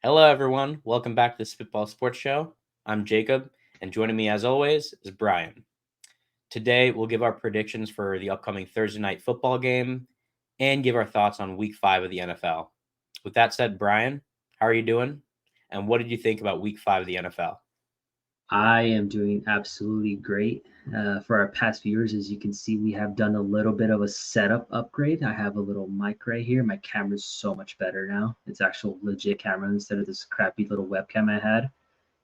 Hello, everyone. Welcome back to the Spitball Sports Show. I'm Jacob, and joining me, as always, is Brian. Today, we'll give our predictions for the upcoming Thursday night football game and give our thoughts on Week 5 of the NFL. With that said, Brian, how are you doing? And what did you think about Week 5 of the NFL? I am doing absolutely great. For our past viewers, as you can see, we have done a little bit of a setup upgrade. I have a little mic right here. My camera's so much better now. It's actual legit camera instead of this crappy little webcam I had.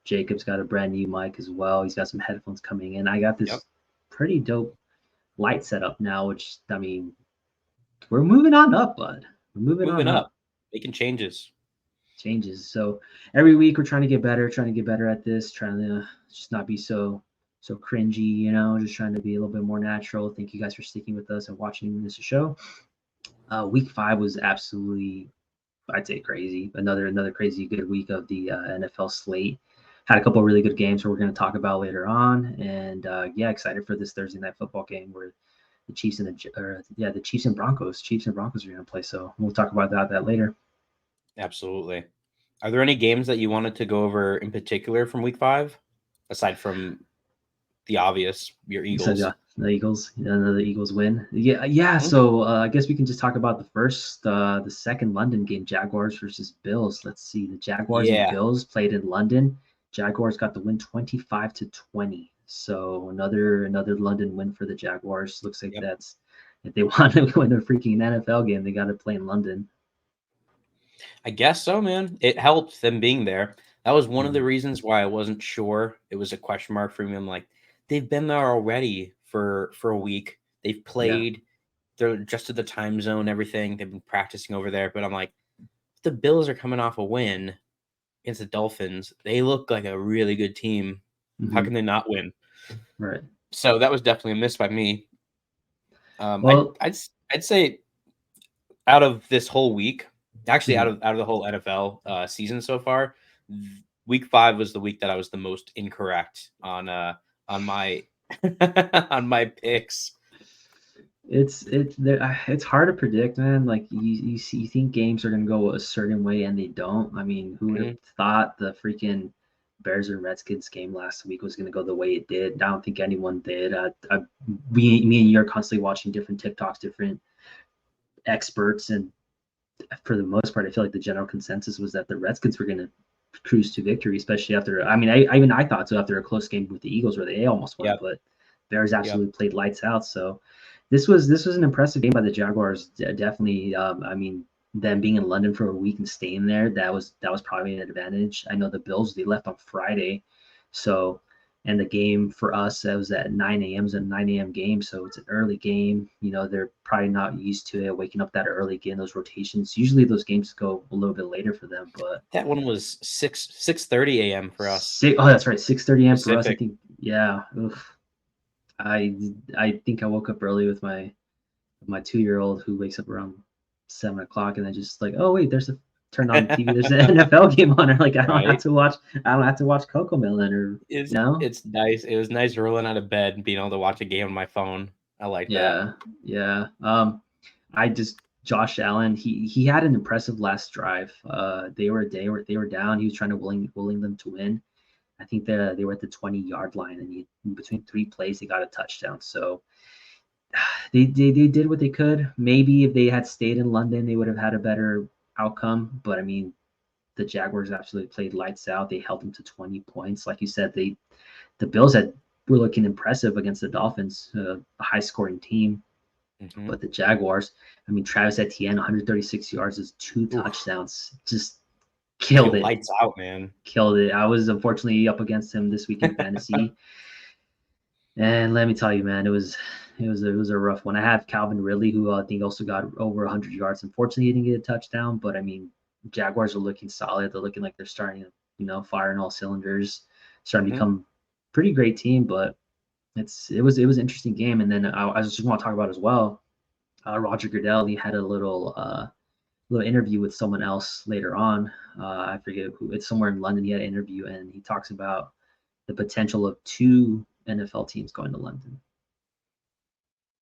Jacob's got a brand new mic as well. He's got some headphones coming in. I got Yep, this pretty dope light setup now, which I mean, we're moving on up, bud. We're moving on moving up, up. making changes. Changes. So every week we're trying to get better, at this, trying to just not be so cringy, just trying to be a little bit more natural. Thank you guys for sticking with us and watching this show. Week 5 was absolutely, I'd say, crazy. Another crazy good week of the NFL slate. Had a couple of really good games we're going to talk about later on, and yeah, excited for this Thursday night football game where the Chiefs and the Chiefs and Broncos are going to play. So we'll talk about that later. Absolutely. Are there any games that you wanted to go over in particular from Week 5, aside from the obvious, your You said Eagles? the Eagles, the Eagles win. Yeah. Mhm. So I guess we can just talk about the second London game, Jaguars versus Bills. Let's see, the Jaguars and Yeah, Bills played in London. Jaguars got the win 25-20. So another London win for the Jaguars. Looks like yep. that's if they want to win a freaking NFL game, they got to play in London. I guess so, man. It helped them being there. That was one of the Mhm. reasons why I wasn't sure. It was a question mark for me. I'm like, they've been there already for a week. They've Yeah. played. They're adjusted the time zone, everything. They've been practicing over there. But I'm like, the Bills are coming off a win against the Dolphins. They look like a really good team. How Hmm. can they not win? Right. So that was definitely a miss by me. Um, I'd, Well. I'd I'd say out of this whole week, actually Mhm. out of the whole NFL season so far, week 5 was the week that I was the most incorrect on my on my picks. It's hard to predict, man. Like you think games are gonna go a certain way and they don't. I mean, who would have Mhm. thought the freaking Bears and Redskins game last week was gonna go the way it did? I don't think anyone did. Me and you are constantly watching different TikToks, different experts, and for the most part, I feel like the general consensus was that the Redskins were gonna cruise to victory, especially after. I mean, I thought so after a close game with the Eagles where they almost won, Yep, but Bears yep. absolutely played lights out. So this was an impressive game by the Jaguars. Definitely, I mean, them being in London for a week and staying there, that was probably an advantage. I know the Bills, they left on Friday, so and the game for us, that was at 9 a.m. It's a 9 a.m. game, so it's an early game. They're probably not used to it, waking up that early, getting those rotations. Usually those games go a little bit later for them, but That one was 6:30 a.m. for us oh, that's right, 6:30 a.m. for us. I Pacific. think, yeah. Oof. I I think I woke up early with my 2-year-old who wakes up around 7 o'clock, and then just like, oh wait, there's a turned on the TV. There's an NFL game on. Or like, I don't have Right? to watch. I don't have to watch Coco Melon or It's no. it's nice. It was nice rolling out of bed and being able to watch a game on my phone. I like that. Yeah, yeah. I just Josh Allen. He had an impressive last drive. They were down. He was trying to willing them to win. I think they were at the 20-yard line, and in between 3 plays, they got a touchdown. So they did what they could. Maybe if they had stayed in London, they would have had a better outcome. But I mean, the Jaguars absolutely played lights out. They held them to 20 points. Like you said, the Bills were looking impressive against the Dolphins, a high scoring team. Hmm. But the Jaguars, I mean, Travis Etienne, 136 yards is 2 Oof. touchdowns, just Played killed it, lights out, man. killed it. I was unfortunately up against him this week in fantasy, and let me tell you, man, it was a rough one. I have Calvin Ridley, who I think also got over 100 yards. Unfortunately, he didn't get a touchdown, but I mean, Jaguars are looking solid. They're looking like they're starting to, firing all cylinders, starting to Hmm. become a pretty great team. But it was an interesting game. And then I just want to talk about as well. Roger Goodell, he had a little interview with someone else later on. I forget who. It's somewhere in London. He had an interview, and he talks about the potential of two NFL teams going to London,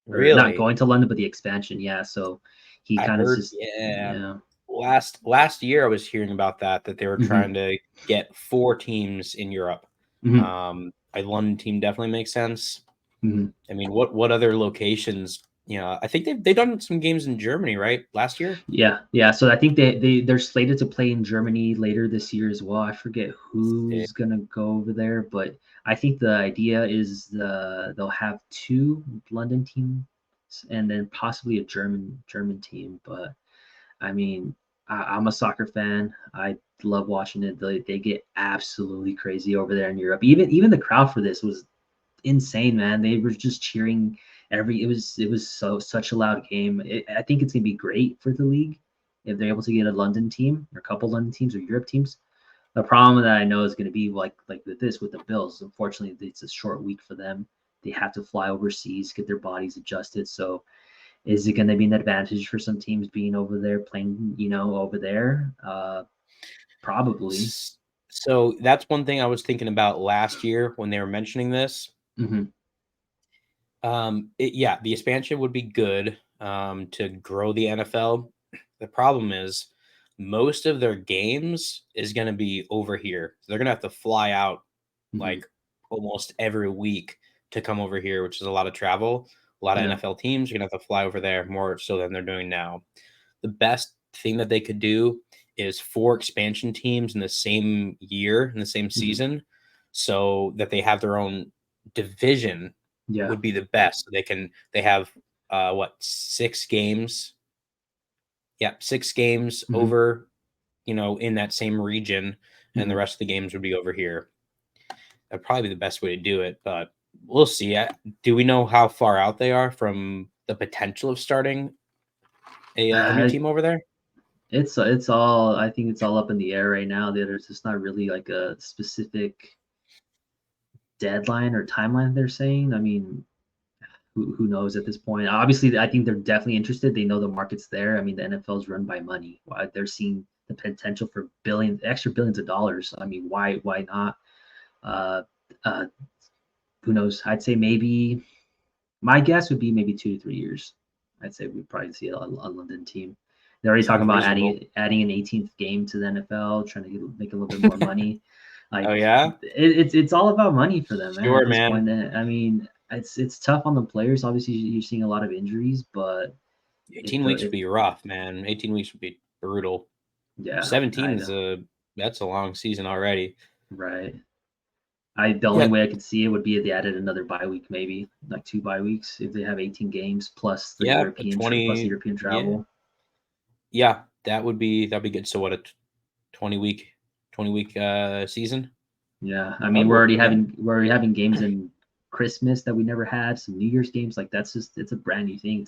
or not Really? going to London, but the expansion. Yeah. So he I kind of heard, just, yeah. yeah. last year I was hearing about that they were Hmm. trying to get 4 teams in Europe. Hmm. A London team definitely makes sense. Hmm. I mean, what other locations? I think they've done some games in Germany, right? Last year. Yeah. So I think they're slated to play in Germany later this year as well. I forget who's gonna go over there, but I think the idea is they'll have 2 London teams and then possibly a German team. But I mean, I'm a soccer fan. I love watching it. They get absolutely crazy over there in Europe. Even the crowd for this was insane, man. They were just cheering every. It was such a loud game. I think it's gonna be great for the league if they're able to get a London team or a couple London teams or Europe teams. The problem that I know is going to be like with the Bills. Unfortunately, it's a short week for them. They have to fly overseas, get their bodies adjusted. So, is it going to be an advantage for some teams being over there playing, over there? Probably. So that's one thing I was thinking about last year when they were mentioning this. Hmm. Yeah, the expansion would be good to grow the NFL. The problem is most of their games is going to be over here. So they're going to have to fly out Hmm. like almost every week to come over here, which is a lot of travel. A lot of Yeah. NFL teams are going to have to fly over there more so than they're doing now. The best thing that they could do is 4 expansion teams in the same year, in the same Hmm. season, so that they have their own division Yeah. would be the best. They have what 6 games? Yeah, 6 games Hmm. over, in that same region, and the Hmm. rest of the games would be over here. That'd probably be the best way to do it, but we'll see. Do we know how far out they are from the potential of starting a new Uh, team over there? it's all I think it's all up in the air right now. There's just not really like a specific deadline or timeline they're saying. I mean, who knows at this point? Obviously, I think they're definitely interested. They know the market's there. I mean, the NFL is run by money. Why they're seeing the potential for extra billions of dollars. I mean, why not? Uh, uh, who knows? I'd say maybe my guess would be maybe 2 to 3 years. I'd say we'd probably see a London team. They're already talking Sounds about reasonable. adding an 18th game to the NFL, trying to make a little bit more money. Oh Like yeah, it's all about money for them, man. At sure, this man. point, I mean, it's tough on the players. Obviously, you're seeing a lot of injuries, but if 18 the weeks would if be rough, man. 18 weeks would be brutal. yeah, 17 I is know, that's a long season already. right? The only Yeah, way I could see it would be if they added another bye week, maybe like 2 bye weeks. If they have 18 games plus the yeah, a European plus the 20, European yeah, travel. yeah, that'd be good. So what, a 20 week season? Yeah, I That mean would work. Yeah, we're already having games in Christmas that we never had, some New Year's games. Like it's a brand new thing.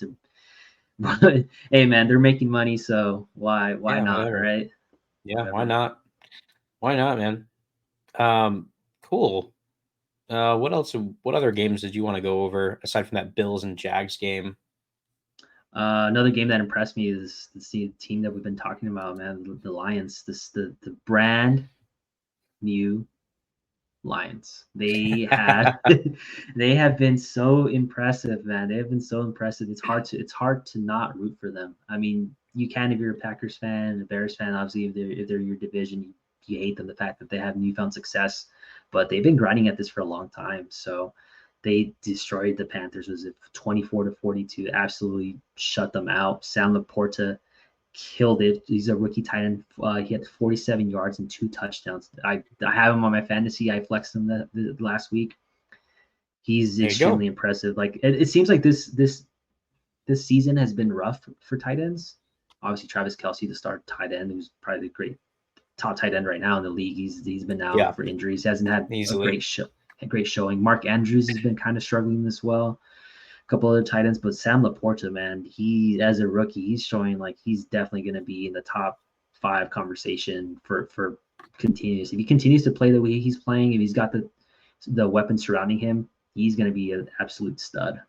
Hey man, they're making money, so why yeah, not, whatever. right? Yeah, why Whatever. not? Why not, man? Cool. What else? What other games did you want to go over aside from that Bills and Jags game? Another game that impressed me is the team that we've been talking about, man, the Lions. The brand new Lions. They have been so impressive, man. They have been so impressive. It's hard to not root for them. I mean, you can if you're a Packers fan, a Bears fan. Obviously, if they're your division, you hate them. The fact that they have newfound success, but they've been grinding at this for a long time. So they destroyed the Panthers. Was it 24-42? Absolutely shut them out. Sam Laporta killed it. He's a rookie tight end. He had 47 yards and 2 touchdowns. I have him on my fantasy. I flexed him the last week. He's There you go. extremely impressive. Like it seems like this season has been rough for tight ends. Obviously, Travis Kelsey, the star tight end, who's probably the great top tight end right now in the league. He's been Yeah, out for injuries. He hasn't had easily. a great showing. Mark Andrews has been kind of struggling as well. A couple other tight ends, but Sam Laporta, man, he as a rookie, he's showing like he's definitely going to be in the top 5 conversation for continuous. If he continues to play the way he's playing, if he's got the weapons surrounding him, he's going to be an absolute stud.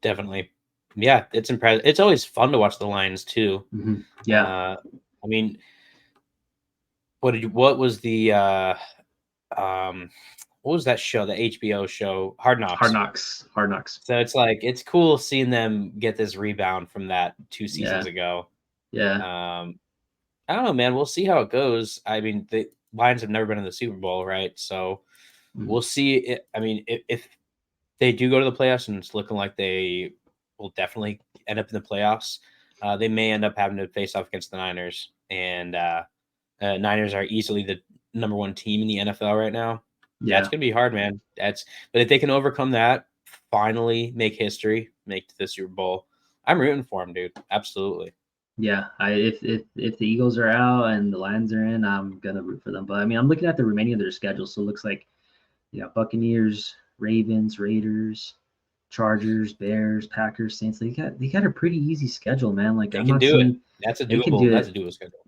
Definitely. Yeah, it's impressive. It's always fun to watch the Lions too. Mm-hmm. Yeah, Uh, I mean, what was the um what was that show, the HBO show, Hard hard Knocks? knocks, hard knocks. So it's like it's cool seeing them get this rebound from that 2 seasons Yeah, ago. Yeah. I don't know, man. We'll see how it goes. I mean, the Lions have never been in the Super Bowl, right? So Mhm. we'll see. I mean, if they do go to the playoffs and it's looking like they will definitely end up in the playoffs, they may end up having to face off against the Niners. And Niners are easily the number one team in the NFL right now. That's Yeah. gonna be hard, man. But if they can overcome that, finally make history, make the Super Bowl, I'm rooting for them, dude. Absolutely. Yeah. If the Eagles are out and the Lions are in, I'm gonna root for them. But I mean, I'm looking at the remaining of their schedule, so it looks like Buccaneers, Ravens, Raiders, Chargers, Bears, Packers, Saints. They got a pretty easy schedule, man. Like They I'm can not do it. seeing they can do That's a it. doable schedule.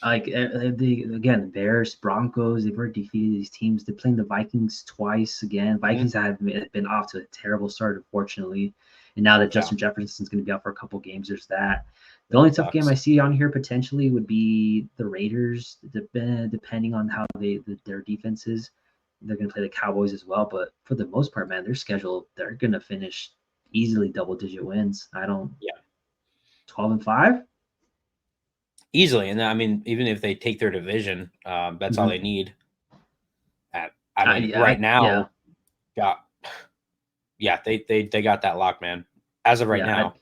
Like the Bears, Broncos, they've already defeated these teams. They're playing the Vikings twice again. Mhm. Vikings have been off to a terrible start, unfortunately. And now that Yeah, Justin Jefferson's going to be out for a couple games, there's that. The only tough game I sucks. see on here potentially would be the Raiders, depending on how their defense is. They're going to play the Cowboys as well, but for the most part, man, their schedule they're going to finish easily double-digit wins. I don't Yeah, 12-5. easily. And I mean, even if they take their division, that's all Mm-hmm. they need. I mean, right Yeah, now, got yeah, they got that lock, man. As of right yeah, now,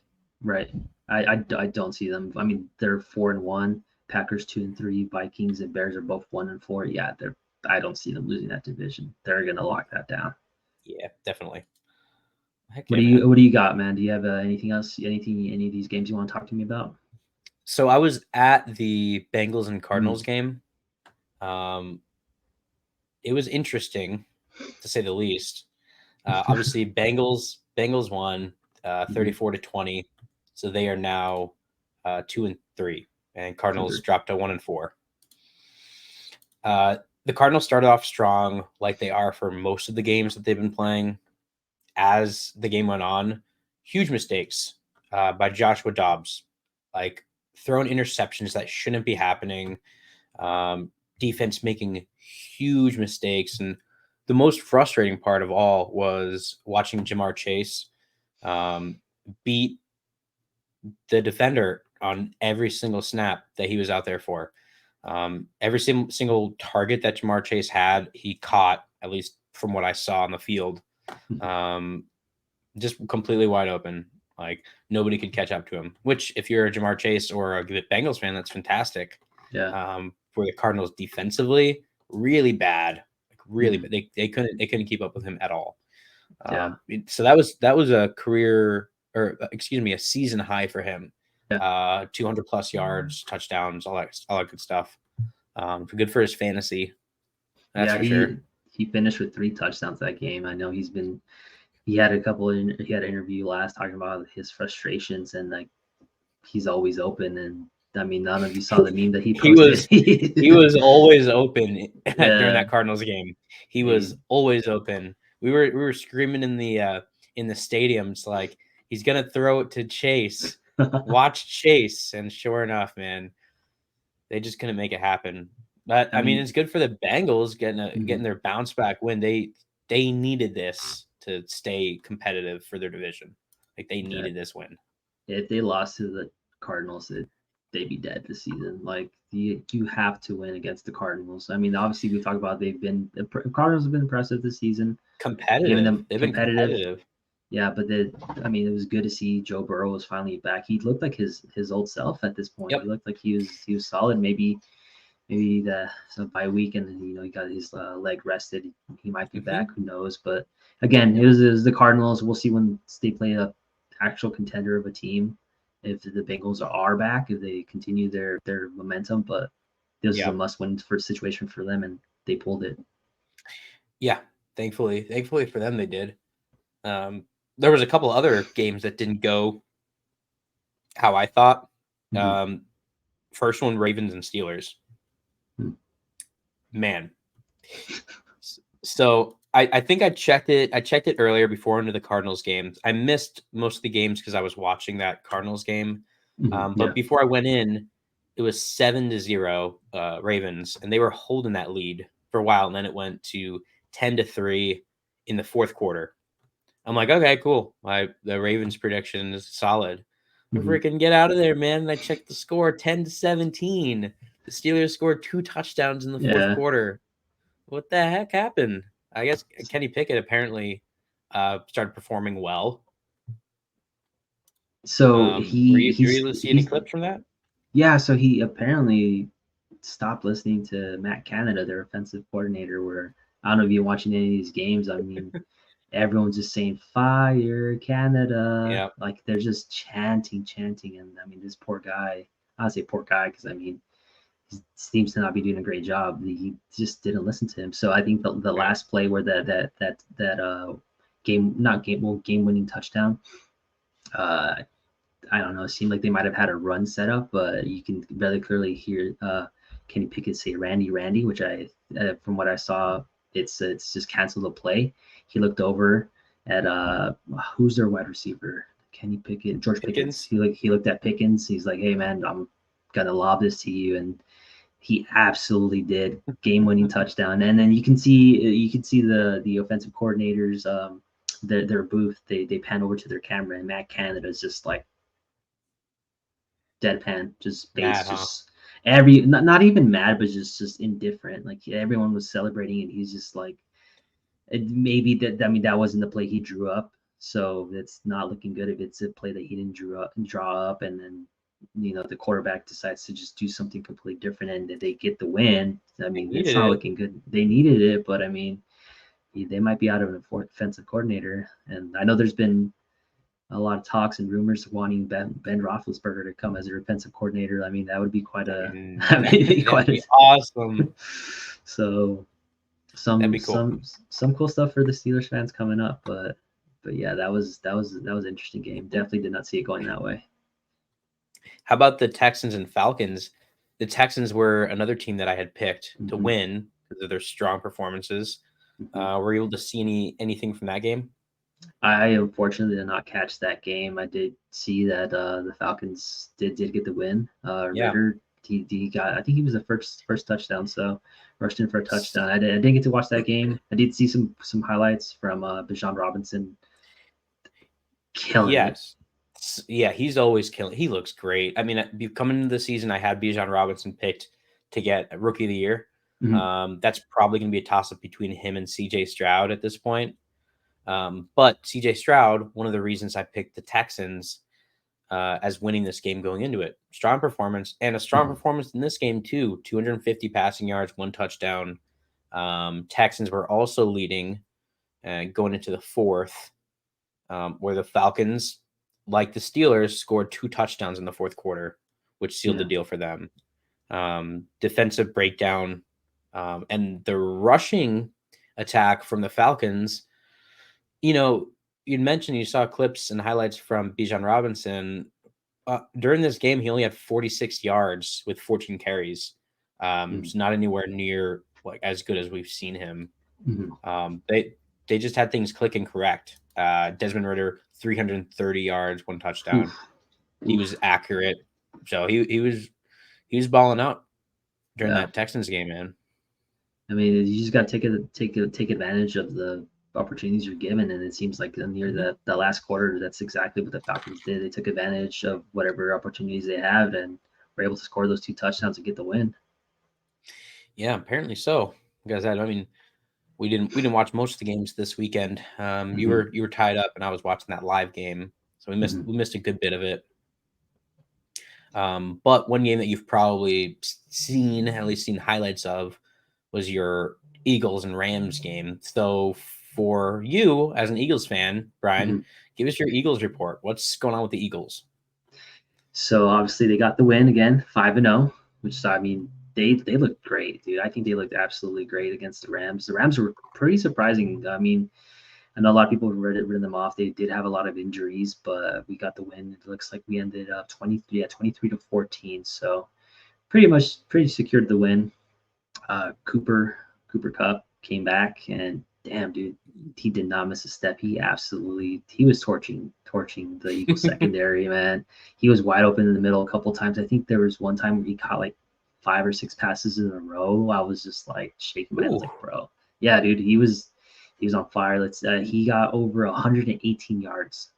right. I don't see them. I mean, they're 4-1. Packers 2-3. Vikings and Bears are both 1-4. Yeah, they're. I don't see them losing that division. They're gonna lock that down. yeah, definitely. Heck What yeah, do you man. What do you got, man? Do you have anything else? Any of these games you want to talk to me about? So I was at the Bengals and Mm. Cardinals game. Um, it was interesting to say the least. Obviously, Bengals won Mm-hmm. 34-20, so they are now 2-3, and Two, Cardinals three. dropped to 1-4. The Cardinals started off strong, like they are for most of the games that they've been playing. As the game went on, huge mistakes by Joshua Dobbs, like throwing interceptions that shouldn't be happening. Defense making huge mistakes, and the most frustrating part of all was watching Jamar Chase um, beat the defender on every single snap that he was out there for. Every single target that Jamar Chase had, he caught, at least from what I saw on the field. Um, just completely wide open. Like nobody could catch up to him. Which, if you're a Jamar Chase or a Bengals fan, that's fantastic. Yeah. For the Cardinals defensively, really bad. Like really Mm. bad. They couldn't keep up with him at all. Yeah. So that was a career, or excuse me, a season high for him. Yeah. 200 plus yards, touchdowns, all that good stuff. Good for his fantasy, that's Yeah. for sure. He finished with 3 touchdowns that game. I know he had a couple. He had an interview last talking about his frustrations and like he's always open. And I mean, none of you saw the meme that he He posted. was he was always open during Yeah. that Cardinals game. He was He, always open. We were screaming in the stadiums like he's gonna throw it to Chase. Watch Chase, and sure enough, man, they just couldn't make it happen. But I I mean, mean, it's good for the Bengals getting mhm, their bounce back win. They needed this to stay competitive for their division. Like they yeah, needed this win. if they lost to the Cardinals, they'd be dead this season. Like you have to win against the Cardinals. I mean, obviously we talk about Cardinals have been impressive this season, giving Competitive. them They've been competitive. competitive. Yeah, but I mean, it was good to see Joe Burrow was finally back. He looked like his old self at this point. He Yep. looked like he was solid. Maybe the so by week and he got his leg rested. He might be Hmm. back. Who knows? But again, it was the Cardinals. We'll see when they play a actual contender of a team. If the Bengals are back, if they continue their momentum, but this is a Yeah. must-win for situation for them, and they pulled it. Yeah, thankfully for them, they did. There was a couple other games that didn't go how I thought. Mm-hmm. Um, First one, Ravens and Steelers. Man, so I think I checked it. I checked it earlier before into the Cardinals games. I missed most of the games because I was watching that Cardinals game. Mm-hmm. But Yeah. before I went in, it was 7-0 Ravens, and they were holding that lead for a while, and then it went to 10-3 in the fourth quarter. I'm like, okay, cool. The Ravens prediction is solid. Mhm. Freaking get out of there, man. And I checked the score, 10-17. The Steelers scored 2 touchdowns in the fourth Yeah. quarter. What the heck happened? I guess Kenny Pickett apparently started performing well. So Were he you he's able to see any he's clips from that? yeah. So he apparently stopped listening to Matt Canada, their offensive coordinator. Where I don't know if you're watching any of these games. I mean, everyone's just saying "Fire Canada," Yeah, like they're just chanting, and I mean, this poor guy. I say poor guy because I mean he seems to not be doing a great job. He just didn't listen to him. So I think the yeah. last play where that game winning touchdown. Uh, I don't know. It seemed like they might have had a run set up, but you can very clearly hear Kenny Pickett say "Randy, Randy," which from what I saw, it's just canceled the play. He looked over at who's their wide receiver? Kenny Pickett, George Pickens. Pickens? He looked at Pickens. He's like, "Hey man, I'm gonna lob this to you," and he absolutely did. Game-winning touchdown, and then you can see the offensive coordinators, their booth. They pan over to their camera, and Matt Canada is just like deadpan, just Mad, face, huh? just every not even mad, but just indifferent. Like everyone was celebrating, and he's just like, maybe that. I mean, that wasn't the play he drew up, so it's not looking good if it's a play that he didn't draw up, and then the quarterback decides to just do something completely different, and they get the win. I They mean, it's needed not it. looking good. They needed it, but I mean, they might be out of an offensive coordinator, and I know there's been a lot of talks and rumors wanting Ben Roethlisberger to come as a defensive coordinator. I mean, that would be quite I a mean, that would be that'd quite be awesome. a so That'd some be cool. some some cool stuff for the Steelers fans coming up, but yeah, that was an interesting game. Definitely did not see it going that way. How about the Texans and Falcons? The Texans were another team that I had picked to Mm-hmm, win because of their strong performances. mm-hmm. Were you able to see anything from that game? I unfortunately did not catch that game. I did see that the Falcons did get the win. Yeah. Ritter he got, I think he was the first touchdown, so rushed in for a touchdown. I didn't get to watch that game. I did see some highlights from Bijan Robinson killing it. Yes. Yeah, he's always killing. He looks great. I mean, coming into the season, I had Bijan Robinson picked to get Rookie of the Year. Mm-hmm, That's probably going to be a toss up between him and CJ Stroud at this point. But CJ Stroud, one of the reasons I picked the Texans as winning this game going into it, strong performance and a strong mm-hmm. performance in this game too. 250 passing yards, 1 touchdown. Texans were also leading going into the fourth, where the Falcons, like the Steelers, scored 2 touchdowns in the fourth quarter, which sealed the Yeah. deal for them. Defensive breakdown and the rushing attack from the Falcons. You know, you mentioned you saw clips and highlights from Bijan Robinson. During this game, he only had 46 yards with 14 carries. Mm-hmm, It's not anywhere near like as good as we've seen him. mm-hmm. They just had things clicking correct. Desmond Ritter, 330 yards, 1 touchdown. Oof, He was oof. accurate. So he was balling out during Yeah. that Texans game, man. I mean, you just got to take advantage of the opportunities you're given, and it seems like near Mhm. the last quarter, that's exactly what the Falcons did. They took advantage of whatever opportunities they had, and were able to score those 2 touchdowns and get the win. Yeah, apparently so. Because I mean, we didn't watch most of the games this weekend. You Mm-hmm, were tied up, and I was watching that live game, so we missed mm-hmm, we missed a good bit of it. But one game that you've probably seen, at least seen highlights of, was your Eagles and Rams game. So for you as an Eagles fan, mm-hmm. Brian, give us your Eagles report. What's going on with the Eagles? So obviously they got the win again, 5-0, which I mean they looked great, dude. I think they looked absolutely great against the Rams. The Rams were pretty surprising. I mean, I know a lot of people have written them off. They did have a lot of injuries, but we got the win. It looks like we ended up 23-14. So pretty secured the win. Cooper Cup came back, and damn, dude, he did not miss a step. He was torching the Eagles secondary, man. He was wide open in the middle a couple times. I think there was one time where he caught like 5 or 6 passes in a row. I was just like shaking my head. I was Ooh, like, bro, yeah, dude, he was on fire. He got over 118 yards.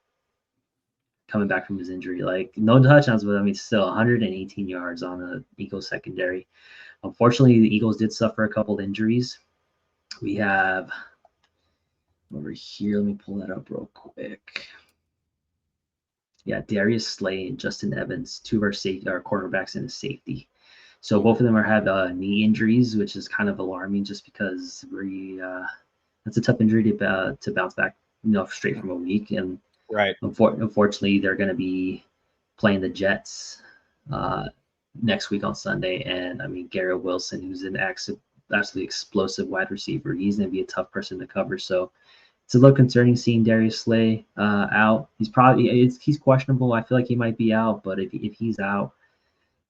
coming back from his injury. Like no touchdowns, but I mean, still 118 yards on the Eagles secondary. Unfortunately, the Eagles did suffer a couple injuries. We have over here. Let me pull that up real quick. Yeah, Darius Slay and Justin Evans, two of our cornerbacks and a safety. So both of them have knee injuries, which is kind of alarming, just because that's a tough injury to bounce back, straight from a week. And Right. unfortunately, they're going to be playing the Jets next week on Sunday. And I mean, Garrett Wilson, who's an absolutely explosive wide receiver, he's going to be a tough person to cover. So it's a little concerning seeing Darius Slay out. He's questionable. I feel like he might be out, but if he's out,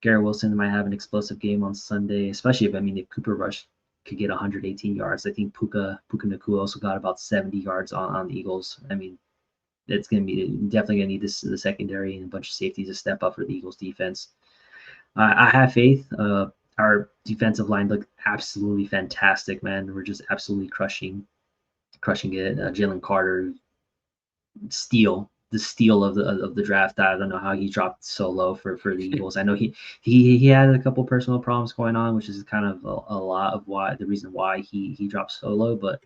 Garrett Wilson might have an explosive game on Sunday, especially if Cooper Rush could get 118 yards. I think Puka Nacua also got about 70 yards on the Eagles. I mean, it's going to be definitely going to need the secondary and a bunch of safeties to step up for the Eagles defense. I have faith. Our defensive line looked absolutely fantastic, man. We're just absolutely crushing it. Jalen Carter, the steal of the draft. I don't know how he dropped so low for the Eagles. I know he had a couple personal problems going on, which is kind of a lot of the reason why he dropped so low. But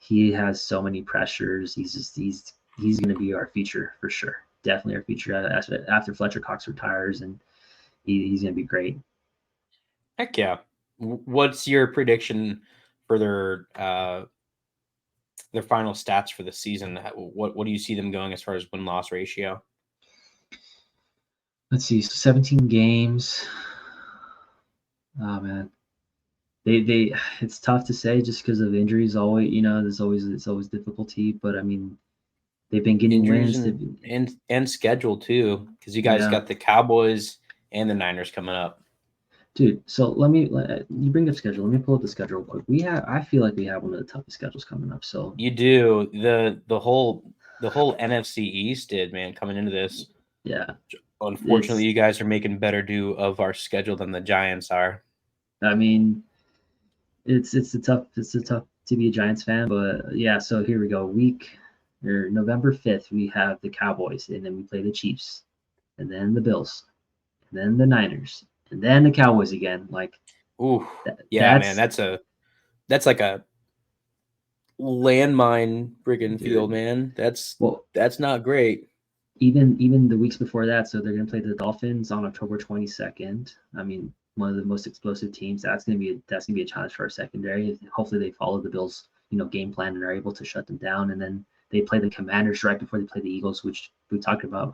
he has so many pressures. He's going to be our future for sure. Definitely our future after Fletcher Cox retires, and he's going to be great. Heck yeah. What's your prediction for their final stats for the season? What do you see them going as far as win-loss ratio? Let's see, 17 games. Oh man, they it's tough to say just because of injuries. Always, it's always difficulty. But I mean, they've been getting injuries wins and schedule too, because you guys got the Cowboys and the Niners coming up. Dude, so you bring up schedule. Let me pull up the schedule real quick. I feel like we have one of the toughest schedules coming up. So you do. The whole NFC East did, man, coming into this. Yeah. Unfortunately, you guys are making better do of our schedule than the Giants are. I mean, it's a tough to be a Giants fan, but yeah. So here we go. November 5th, we have the Cowboys, and then we play the Chiefs, and then the Bills, and then the Niners, and then the Cowboys again. Like, ooh, yeah, man, that's like a landmine friggin' field, man. That's not great. Even the weeks before that, so they're gonna play the Dolphins on October 22nd. I mean, one of the most explosive teams. That's gonna be a challenge for our secondary. Hopefully, they follow the Bills, game plan and are able to shut them down. And then they play the Commanders right before they play the Eagles, which I talked about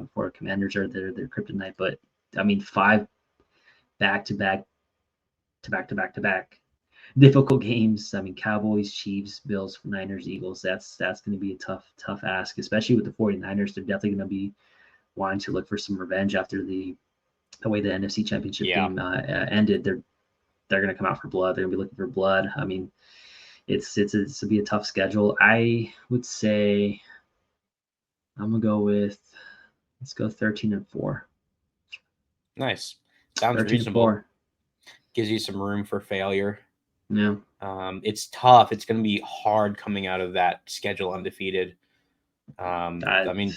before. Commanders are their kryptonite, but I mean, 5 back-to-back difficult games. I mean, Cowboys, Chiefs, Bills, Niners, Eagles. That's going to be a tough ask, especially with the 49ers. They're definitely going to be wanting to look for some revenge after the way the NFC Championship game ended. They're going to come out for blood. They're going to be looking for blood. I mean, it's to be a tough schedule. I would say I'm gonna go with let's go 13-4. Nice. Sounds reasonable. 13-4. Gives you some room for failure. Yeah. It's tough. It's going to be hard coming out of that schedule undefeated. I mean,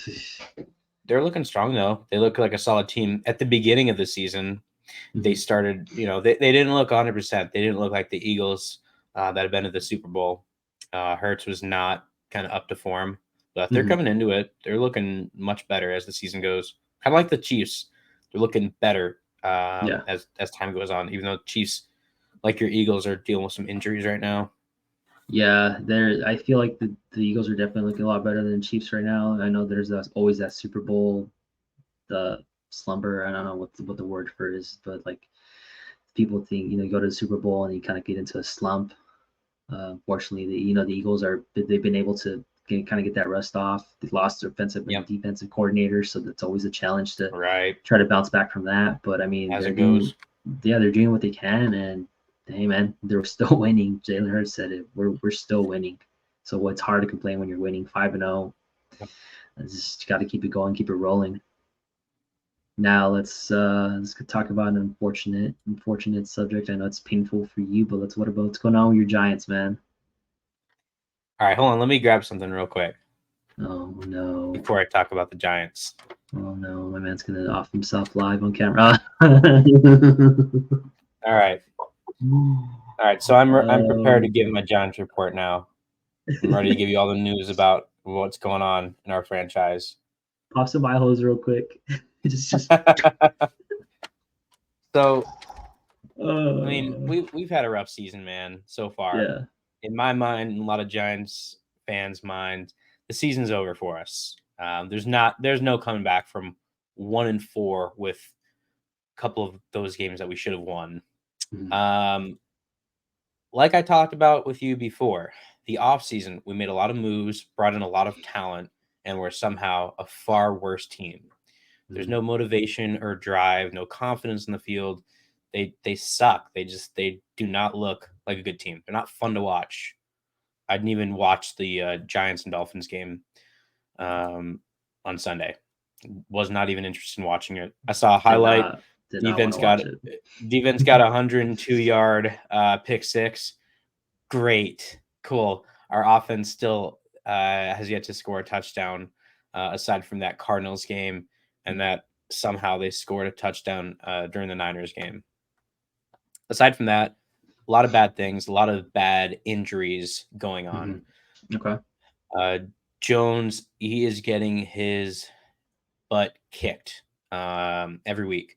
they're looking strong, though. They look like a solid team. At the beginning of the season, they started, they didn't look 100%. They didn't look like the Eagles that have been to the Super Bowl. Hurts was not kind of up to form, but they're coming into it. They're looking much better as the season goes. Kind of like the Chiefs. They're looking better as time goes on, even though Chiefs, like your Eagles, are dealing with some injuries right now. Yeah, I feel like the Eagles are definitely looking a lot better than the Chiefs right now. I know there's always that Super Bowl, the slumber. I don't know what the word for it is, but like people think, you go to the Super Bowl and you kind of get into a slump. Fortunately, the Eagles they've been able to kind of get that rust off. They lost their offensive and defensive coordinators, so that's always a challenge to try to bounce back from that. But I mean, they're doing what they can, and hey, man, they're still winning. Jalen Hurts said it. We're still winning, so it's hard to complain when you're winning 5-0. Just got to keep it going, keep it rolling. Now let's talk about an unfortunate subject. I know it's painful for you, but what's going on with your Giants, man? All right, hold on. Let me grab something real quick. Oh no. before I talk about the Giants. Oh no, my man's gonna off himself live on camera. All right. All right. So I'm prepared to give my Giants report now. I'm ready to give you all the news about what's going on in our franchise. Pop some eye holes real quick. just So, I mean, we've had a rough season, man, so far. yeah. In my mind, in a lot of Giants fans' mind, the season's over for us. There's no coming back from 1-4 with a couple of those games that we should have won. Mhm. Like I talked about with you before, the offseason, we made a lot of moves, brought in a lot of talent, and we're somehow a far worse team. There's no motivation or drive, no confidence in the field. They suck. They do not look like a good team. They're not fun to watch. I didn't even watch the Giants and Dolphins game on Sunday. Was not even interested in watching it. I saw a highlight. Did not want Defense to got watch it. defense got a 102-yard pick six. Great, cool. Our offense still has yet to score a touchdown, aside from that Cardinals game, and that somehow they scored a touchdown during the Niners game. Aside from that, a lot of bad things, a lot of bad injuries going on. Okay. Jones, he is getting his butt kicked every week.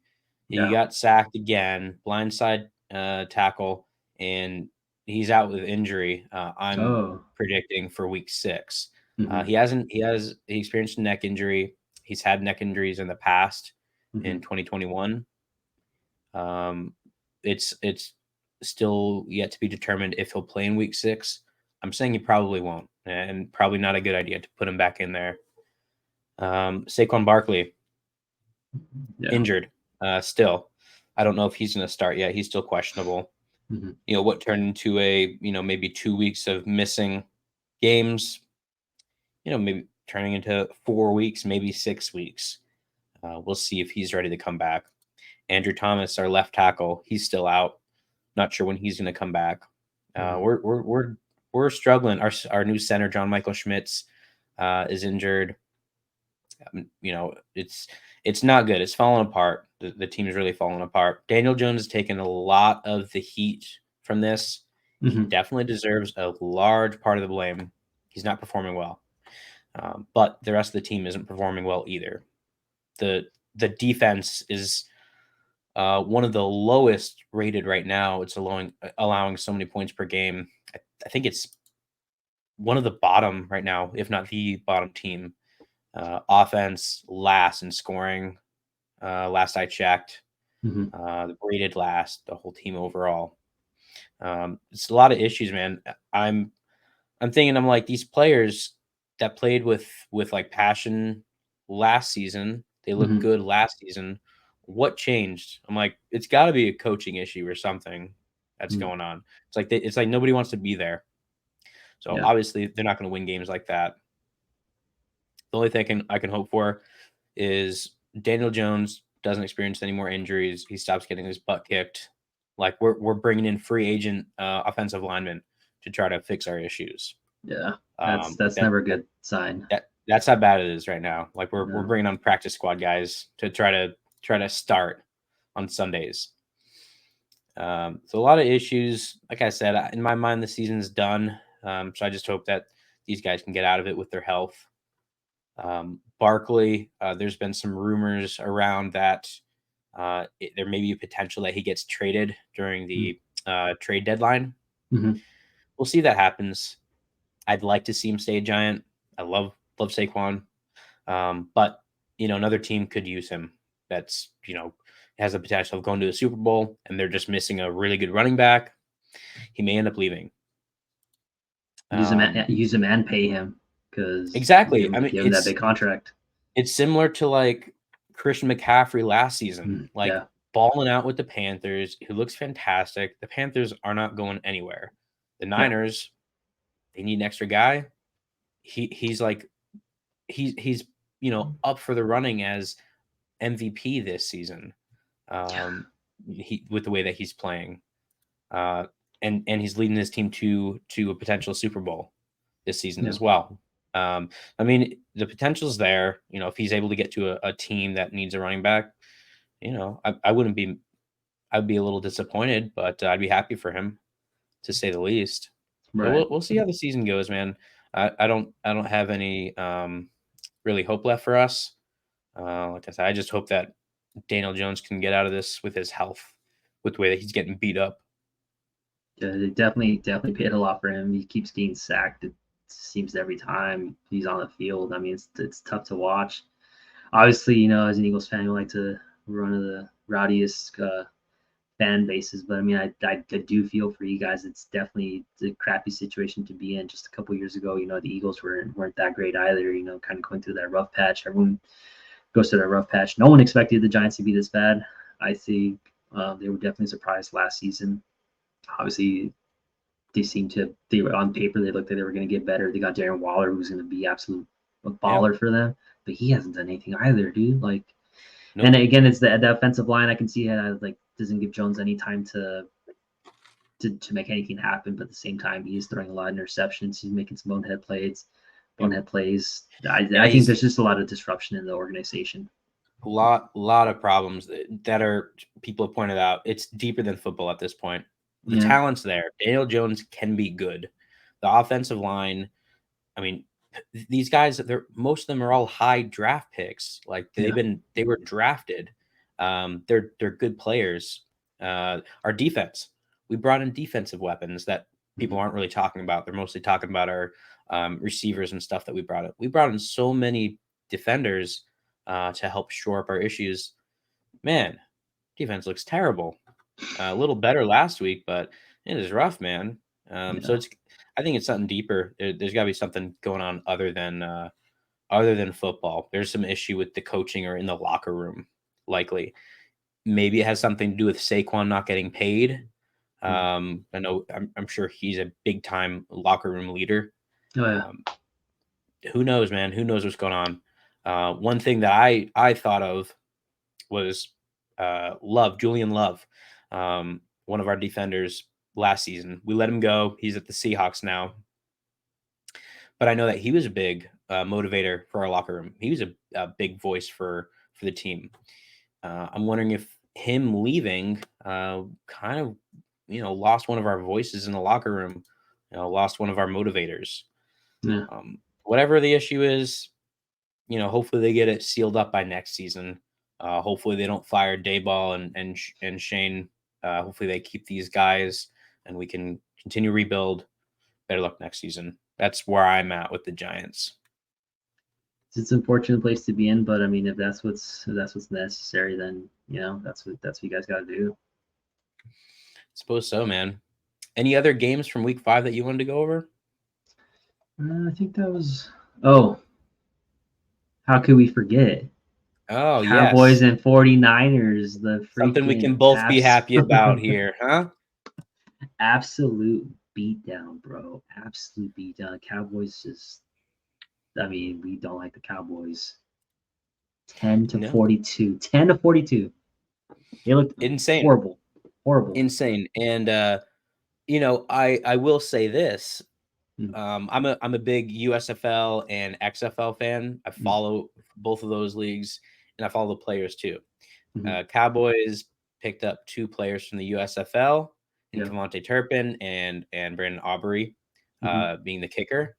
He got sacked again, blindside tackle, and he's out with injury. I'm predicting for week 6. He experienced a neck injury. He's had neck injuries in the past in 2021. It's still yet to be determined if he'll play in week 6. I'm saying he probably won't, and probably not a good idea to put him back in there. Saquon Barkley, injured still. I don't know if he's going to start yet. He's still questionable. You know, what turned into a, maybe 2 weeks of missing games, maybe turning into 4 weeks, maybe 6 weeks. We'll see if he's ready to come back. Andrew Thomas, our left tackle, he's still out. Not sure when he's going to come back. We're struggling. Our new center, John Michael Schmitz, is injured. It's not good. It's falling apart. The team is really falling apart. Daniel Jones has taken a lot of the heat from this. He definitely deserves a large part of the blame. He's not performing well, but the rest of the team isn't performing well either. The defense is one of the lowest rated right now. It's allowing so many points per game. I think it's one of the bottom right now, if not the bottom team. Offense last in scoring. Last I checked, rated last, the whole team overall. It's a lot of issues, man. I'm thinking, I'm like, these players that played with like passion last season, they looked good last season. What changed? I'm like, it's got to be a coaching issue or something that's going on. It's like nobody wants to be there. So obviously they're not going to win games like that. The only thing I can hope for is Daniel Jones doesn't experience any more injuries. He stops getting his butt kicked. Like we're bringing in free agent offensive linemen to try to fix our issues. Yeah, that's never a good sign. That's how bad it is right now. Like we're bringing on practice squad guys to try to start on Sundays. So a lot of issues. Like I said, in my mind, the season's done. So I just hope that these guys can get out of it with their health. Barkley, there's been some rumors around that there may be a potential that he gets traded during the trade deadline. We'll see if that happens. I'd like to see him stay a Giant. I love Saquon, but another team could use him. That's has the potential of going to the Super Bowl, and they're just missing a really good running back. He may end up leaving. Use him and pay him, because exactly. Give him that big contract. It's similar to like Christian McCaffrey last season, balling out with the Panthers. He looks fantastic. The Panthers are not going anywhere. The Niners, they need an extra guy. He's up for the running as MVP this season. With the way that he's playing, and he's leading his team to a potential Super Bowl this season as well. I mean, the potential's there. If he's able to get to a team that needs a running back, I wouldn't be. I'd be a little disappointed, but I'd be happy for him, to say the least. So Right. we'll see how the season goes, man. I don't have any really hope left for us. Like I said, I just hope that Daniel Jones can get out of this with his health, with the way that he's getting beat up. Yeah, they definitely paid a lot for him. He keeps getting sacked. It seems every time he's on the field. I mean, it's tough to watch. Obviously, as an Eagles fan, you like to run of the rowdiest fan bases, but I mean, I do feel for you guys. It's definitely a crappy situation to be in. Just a couple years ago, the Eagles weren't that great either. Kind of going through that rough patch. Everyone goes through that rough patch. No one expected the Giants to be this bad. I think they were definitely surprised last season. Obviously, they were on paper, they looked like they were going to get better. They got Darren Waller, who's going to be absolute a Yeah. baller for them, but he hasn't done anything either, dude. Like, and Nope. again, it's the offensive line. I can see it like doesn't give Jones any time to make anything happen, but at the same time, he's throwing a lot of interceptions. He's making some Yep. bonehead plays. Yeah, I think he's there's just a lot of disruption in the organization. a lot of problems that are people have pointed out. It's deeper than football at this point. The Yeah. talent's there. Daniel Jones can be good. The offensive line, I mean, these guys, most of them are all high draft picks. Like Yeah. they were drafted. They're good players. Our defense, we brought in defensive weapons that people Mhm. aren't really talking about. They're mostly talking about our receivers and stuff that we brought in. We brought in so many defenders to help shore up our issues. Man, defense looks terrible. A little better last week, but it is rough, man. So Yeah. I think it's something deeper. There's got to be something going on other than football. There's some issue with the coaching or in the locker room, likely. Maybe it has something to do with Saquon not getting paid. Mhm. I know I'm sure he's a big time locker room leader. Oh yeah. Um, who knows, man? Who knows what's going on? One thing that I thought of was Julian Love, one of our defenders last season. We let him go. He's at the Seahawks now, but I know that he was a big motivator for our locker room. He was a big voice for the team. I'm wondering if him leaving kind of lost one of our voices in the locker room, lost one of our motivators. Yeah. Whatever the issue is, hopefully they get it sealed up by next season. Hopefully they don't fire Dayball and Shane. Hopefully they keep these guys and we can continue rebuild. Better luck next season. That's where I'm at with the Giants. It's an unfortunate place to be in, but I mean, if that's what's necessary, then that's what you guys got to do. Suppose so, man. Any other games from week 5 that you wanted to go over? I think that was. Oh, how could we forget? Oh, Cowboys yes. and 49ers, the Something we freaking can both be happy about here, huh? absolute beatdown, bro. Absolute beatdown. Cowboys just. I mean, we don't like the Cowboys. 10 to No. 42. 10 to 42. They looked Insane. horrible. Horrible. Insane. And I will say this. Mm. I'm a big USFL and XFL fan. I Mm. follow both of those leagues, and I follow the players too. Mhm. Cowboys picked up 2 players from the USFL, and Yeah. Cavante Turpin and Brandon Aubrey, Mhm. being the kicker.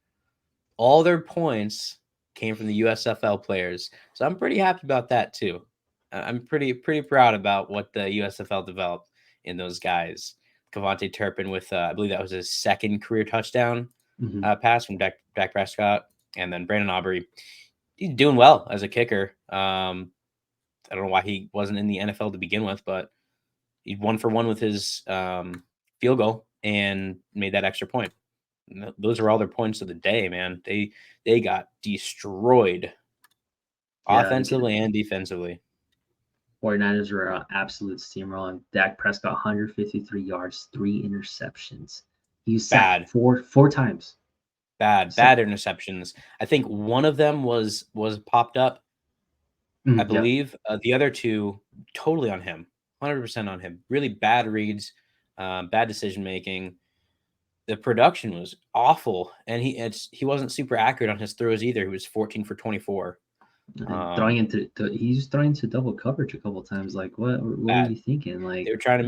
All their points came from the USFL players, so I'm pretty happy about that too. I'm pretty proud about what the USFL developed in those guys. Cavante Turpin with I believe that was his second career touchdown Mhm. pass from Dak Prescott, and then Brandon Aubrey. He's doing well as a kicker. I don't know why he wasn't in the NFL to begin with, but he 1 for 1 with his field goal and made that extra point. Those are all their points of the day, man. They got destroyed Yeah, again, offensively and defensively. 49ers were an absolute steamroll. Dak Prescott, 153 yards, 3 interceptions. He was sacked Bad, four times. So, bad interceptions. I think one of them was popped up. I yeah, believe the other 2 totally on him, 100% on him. Really bad reads, bad decision making. the production was awful, and he wasn't super accurate on his throws either. He was 14 for 24. And throwing into he's throwing into double coverage a couple times. Like, what were Bad. you thinking? Like, They were trying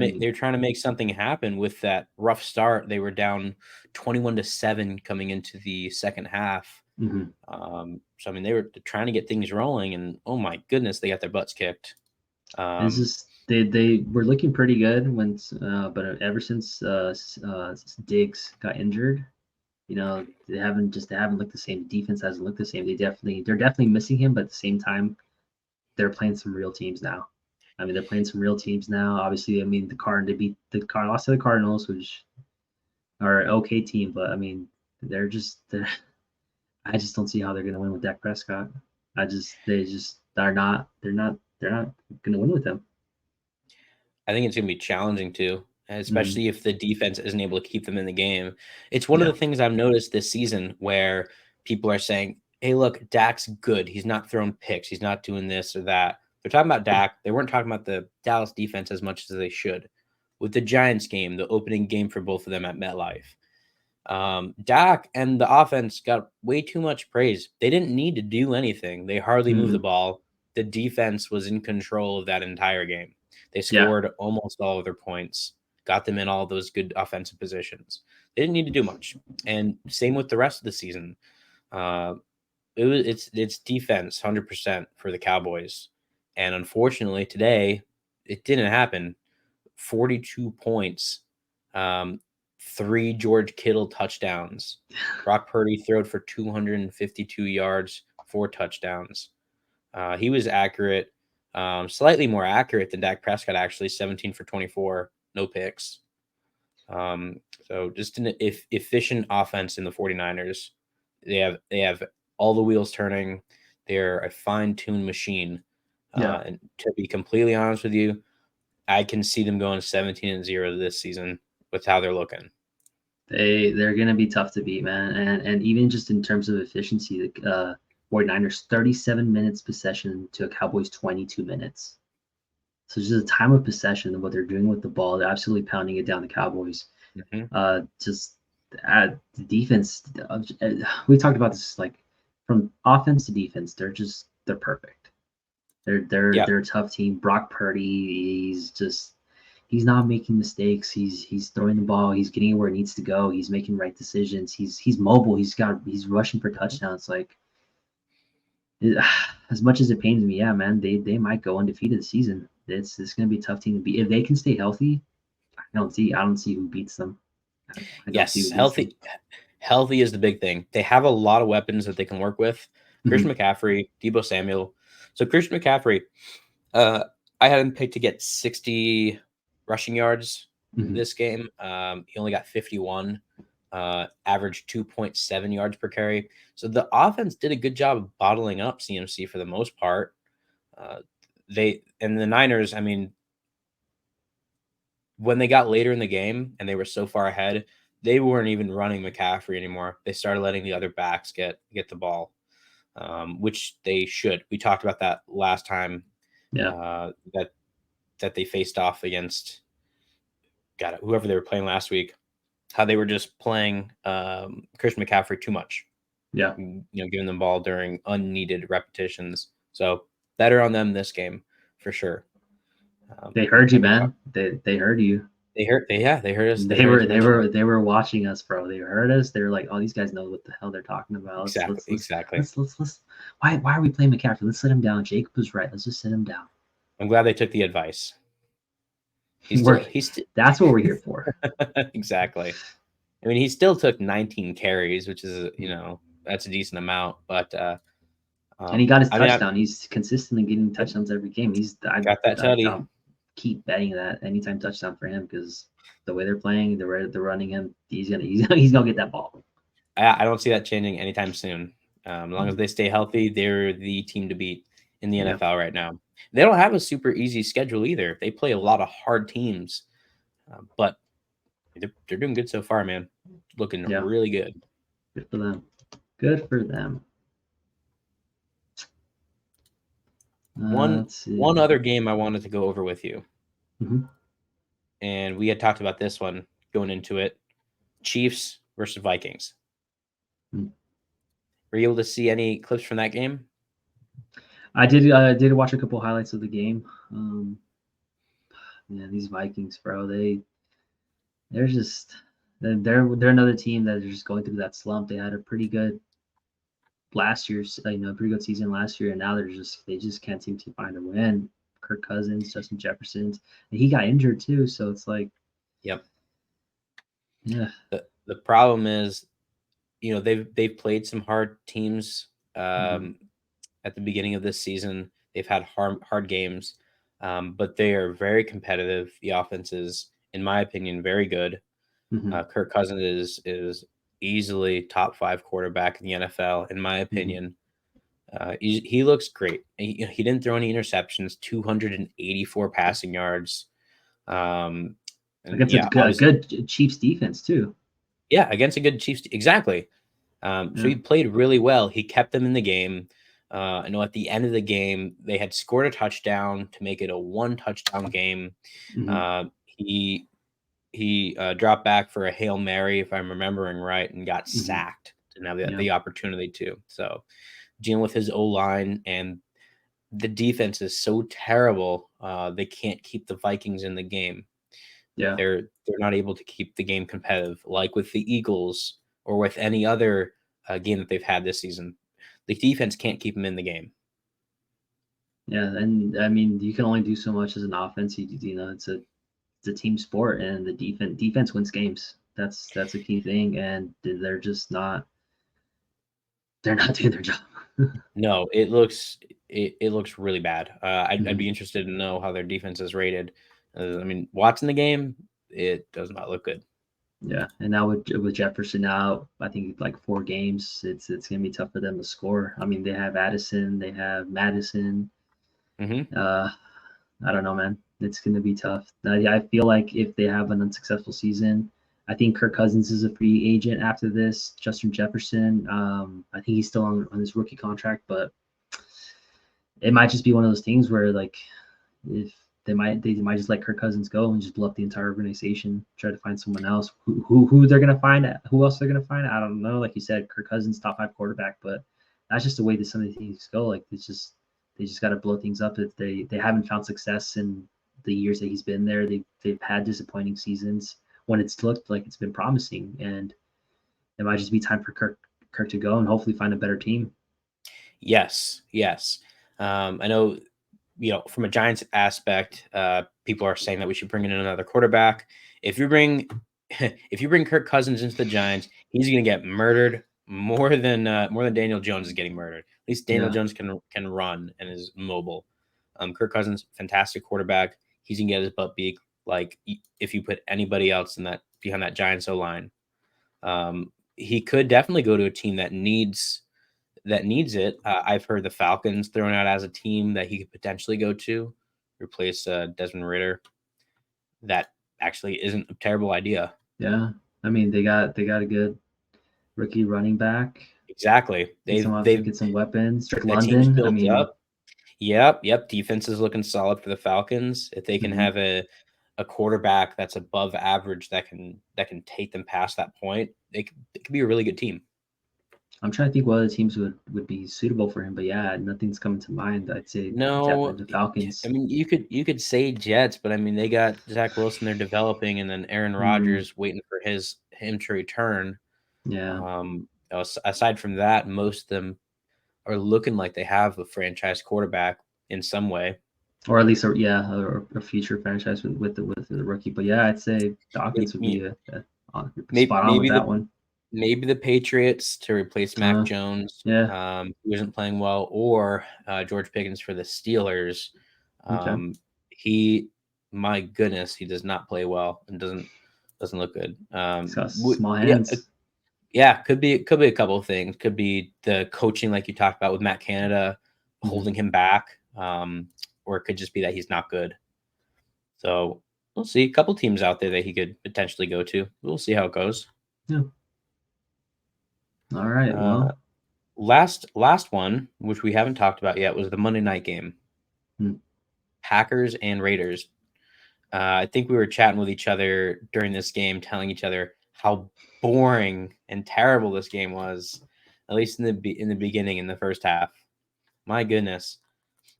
to make something happen with that rough start. They were down 21-7 coming into the second half. mhm. So I mean, they were trying to get things rolling, and oh my goodness, they got their butts kicked. It's just they were looking pretty good when, but ever since Diggs got injured, they haven't looked the same. Defense hasn't looked the same. They're definitely missing him, but at the same time, they're playing some real teams now. I mean, they're playing some real teams now. Obviously, I mean, lost to the Cardinals, which are an okay team, but I mean, they're. I just don't see how they're going to win with Dak Prescott. They just are not. They're not going to win with him. I think it's going to be challenging too, especially if the defense isn't able to keep them in the game. It's one of Yeah. the things I've noticed this season where people are saying, "Hey, look, Dak's good. He's not throwing picks. He's not doing this or that." They're talking about Dak. They weren't talking about the Dallas defense as much as they should. With the Giants game, the opening game for both of them at MetLife, Dak and the offense got way too much praise. They didn't need to do anything. They hardly moved the ball. The defense was in control of that entire game. They Yeah. scored almost all of their points, got them in all those good offensive positions. They didn't need to do much. And same with the rest of the season. It's defense 100% for the Cowboys. And unfortunately, today it didn't happen. 42 points, 3 George Kittle touchdowns. Brock Purdy throwed for 252 yards, 4 touchdowns. He was accurate, slightly more accurate than Dak Prescott, actually, 17 for 24, no picks. So just an efficient offense in the 49ers. They have all the wheels turning. They're a fine-tuned machine. Yeah. And to be completely honest with you, I can see them going 17-0 this season with how they're looking. They're gonna be tough to beat, man. And even just in terms of efficiency, the 49ers 37 minutes possession to a Cowboys 22 minutes. So just the time of possession and what they're doing with the ball, they're absolutely pounding it down the Cowboys. Just the defense. We talked about this, like from offense to defense, they're perfect. They're a tough team. Brock Purdy, he's not making mistakes. He's throwing the ball. He's getting it where it needs to go. He's making right decisions. He's mobile. He's rushing for touchdowns. Like as much as it pains me, yeah, man, they might go undefeated this season. It's going to be a tough team to beat if they can stay healthy. I don't see who beats them. Yes, healthy is the big thing. They have a lot of weapons that they can work with. Christian McCaffrey, Deebo Samuel. So Christian McCaffrey, I had him picked to get 60 rushing yards this game. He only got 51, averaged 2.7 yards per carry. So the offense did a good job of bottling up CMC for the most part. The Niners, I mean, when they got later in the game and they were so far ahead, they weren't even running McCaffrey anymore. They started letting the other backs get the ball, which they should. We talked about that last time. Yeah. That they faced off against whoever they were playing last week. How they were just playing Christian McCaffrey too much. Yeah. Giving them ball during unneeded repetitions. So better on them this game for sure. They heard you, man. They heard you. They heard us. They were watching us, bro. They heard us. They were like, "Oh, these guys know what the hell they're talking about." Exactly. Let's. Why are we playing McCaffrey? Let's sit him down. Jacob was right. Let's just sit him down. I'm glad they took the advice. That's what we're here for. Exactly. I mean, he still took 19 carries, which is that's a decent amount, but and he got his touchdown. He's consistently getting touchdowns every game. Got that tutty. Keep betting that anytime touchdown for him because the way they're playing, they're running him. He's gonna get that ball. I don't see that changing anytime soon. As long as they stay healthy, they're the team to beat in the NFL right now. They don't have a super easy schedule either. They play a lot of hard teams, but they're doing good so far, man. Looking really good. Good for them. Good for them. One other game I wanted to go over with you, and we had talked about this one going into it. Chiefs versus Vikings. Hmm. Were you able to see any clips from that game? I did watch a couple highlights of the game. Yeah, these Vikings, bro, they're just they're another team that is just going through that slump. They had a pretty good last year's, pretty good season last year, and now they just can't seem to find a win. Kirk Cousins, Justin Jefferson, and he got injured too, so it's like, Yep. yeah. The problem is, they've played some hard teams Mm-hmm. at the beginning of this season. They've had hard games, but they are very competitive. The offense is, in my opinion, very good. Mm-hmm. Kirk Cousins is easily top 5 quarterback in the NFL, in my Mm-hmm. opinion. He looks great. He didn't throw any interceptions, 284 passing yards. And Against yeah, a obviously, good Chiefs defense too. yeah, against a good Chiefs. Exactly. So Yeah. he played really well. He kept them in the game. I know at the end of the game, they had scored a touchdown to make it a 1 touchdown game. Mm-hmm. He dropped back for a Hail Mary, if I'm remembering right, and got Mm-hmm. sacked. Didn't have Yeah. the opportunity to. So dealing with his O-line, and the defense is so terrible, they can't keep the Vikings in the game. Yeah. They're not able to keep the game competitive, like with the Eagles or with any other game that they've had this season. The defense can't keep them in the game. Yeah. And I mean, you can only do so much as an offense. It's a team sport, and the defense wins games. That's a key thing, and they're not doing their job. No, it looks really bad. I'd Mm-hmm. be interested to know how their defense is rated. I mean, watching the game, it does not look good. Yeah, and now with Jefferson out, I think like 4 games, it's gonna be tough for them to score. I mean, they have Addison, they have Madison. Hmm. Uh, I don't know, man. It's gonna be tough. I feel like if they have an unsuccessful season, I think Kirk Cousins is a free agent after this. Justin Jefferson, I think he's still on his rookie contract, but it might just be one of those things where like if they might just let Kirk Cousins go and just blow up the entire organization, try to find someone else. Who they're gonna find? Who else they're gonna find? I don't know. Like you said, Kirk Cousins, top 5 quarterback, but that's just the way that some of these things go. Like they just got to blow things up. If they haven't found success in the years that he's been there, they've had disappointing seasons when it's looked like it's been promising, and it might just be time for Kirk to go and hopefully find a better team. Yes, yes. I know, from a Giants aspect, people are saying that we should bring in another quarterback. If you bring if you bring Kirk Cousins into the Giants, he's going to get murdered more than Daniel Jones is getting murdered. At least Daniel Yeah, Jones can run and is mobile. Kirk Cousins, fantastic quarterback. He's gonna get his butt beat like if you put anybody else in that behind that Giants O line. He could definitely go to a team that needs it. I've heard the Falcons thrown out as a team that he could potentially go to, replace Desmond Ritter. That actually isn't a terrible idea. yeah. I mean, they got a good rookie running back. Exactly. Get some weapons. Drake That team's London. I built mean, up. Yep. Defense is looking solid for the Falcons. If they can mhm. have a quarterback that's above average that can take them past that point, it could be a really good team. I'm trying to think what other teams would be suitable for him, but yeah, nothing's coming to mind. I'd say No, definitely the I Falcons. mean you could say Jets, but I mean they got Zach Wilson they're developing, and then Aaron Mm, Rodgers waiting for him to return. yeah, Aside from that, most of them are looking like they have a franchise quarterback in some way. or at least a future franchise with the rookie. But yeah, I'd say Falcons would be Maybe spot on with maybe that the one. maybe the Patriots to replace Mac Uh, Jones, yeah, who isn't playing well, or George Pickens for the Steelers. okay. He, my goodness, he does not play well and doesn't look good. He's got small Yeah, hands. yeah, could be a couple of things. Could be the coaching, like you talked about with Matt Canada, Hmm. holding him back, or it could just be that he's not good. So we'll see. A couple teams out there that he could potentially go to. We'll see how it goes. Yeah. All right. Uh, Well. last one, which we haven't talked about yet, was the Monday night game, Hmm. Packers and Raiders. I think we were chatting with each other during this game, telling each other how boring and terrible this game was, at least in the beginning, in the first half. My goodness.